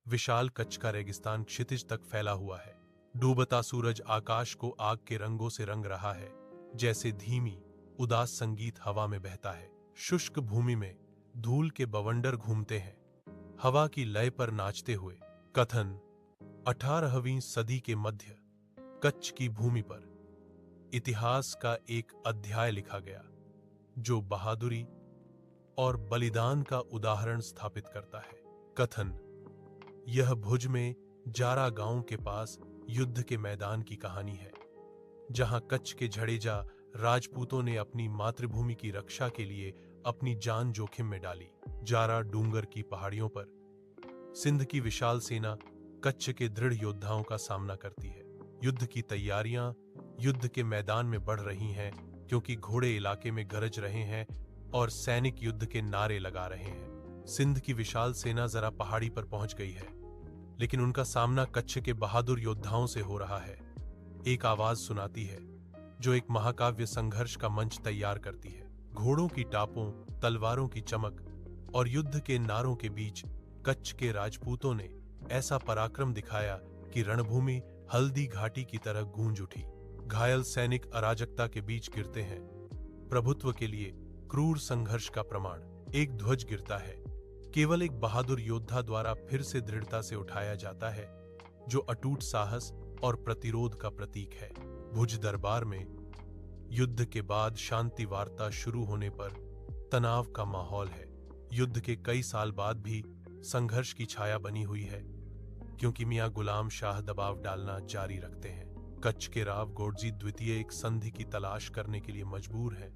विशाल कच्छ का रेगिस्तान क्षितिज तक फैला हुआ है। डूबता सूरज आकाश को आग के रंगों से रंग रहा है, जैसे धीमी उदास संगीत हवा में बहता है। शुष्क भूमि में धूल के बवंडर घूमते हैं, हवा की लय पर नाचते हुए। कथन 18वीं सदी के मध्य कच्छ की भूमि पर इतिहास का एक अध्याय लिखा गया, जो बहादुरी और बलिदान का उदाहरण स्थापित करता है। कथन यह भुज में जारा गांव के पास युद्ध के मैदान की कहानी है, जहां कच्छ के झड़ेजा राजपूतों ने अपनी मातृभूमि की रक्षा के लिए अपनी जान जोखिम में डाली। जारा डूंगर की पहाड़ियों पर सिंध की विशाल सेना कच्छ के दृढ़ योद्धाओं का सामना करती है। युद्ध की तैयारियां युद्ध के मैदान में बढ़ रही हैं, क्योंकि घोड़े इलाके में गरज रहे हैं और सैनिक युद्ध के नारे लगा रहे हैं। सिंध की विशाल सेना जरा पहाड़ी पर पहुंच गई है, लेकिन उनका सामना कच्छ के बहादुर योद्धाओं से हो रहा है। एक आवाज सुनाती है जो एक महाकाव्य संघर्ष का मंच तैयार करती है। घोड़ों की टापों, तलवारों की चमक और युद्ध के नारों के बीच कच्छ के राजपूतों ने ऐसा पराक्रम दिखाया कि रणभूमि हल्दी घाटी की तरह गूंज उठी। घायल सैनिक अराजकता के बीच गिरते हैं, प्रभुत्व के लिए क्रूर संघर्ष का प्रमाण। एक ध्वज गिरता है, केवल एक बहादुर योद्धा द्वारा फिर से दृढ़ता से उठाया जाता है, जो अटूट साहस और प्रतिरोध का प्रतीक है। भुज दरबार में युद्ध के बाद शांति वार्ता शुरू होने पर तनाव का माहौल है। युद्ध के कई साल बाद भी संघर्ष की छाया बनी हुई है, क्योंकि मियां गुलाम शाह दबाव डालना जारी रखते हैं। कच्छ के राव गोडजी द्वितीय एक संधि की तलाश करने के लिए मजबूर हैं।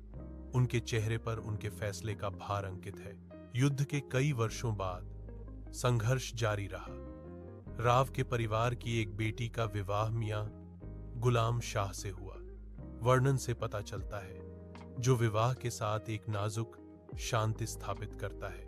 उनके चेहरे पर उनके फैसले का भार अंकित है। युद्ध के कई वर्षों बाद संघर्ष जारी रहा। राव के परिवार की एक बेटी का विवाह मियां गुलाम शाह से हुआ। वर्णन से पता चलता है, जो विवाह के साथ एक नाजुक शांति स्थापित करता है।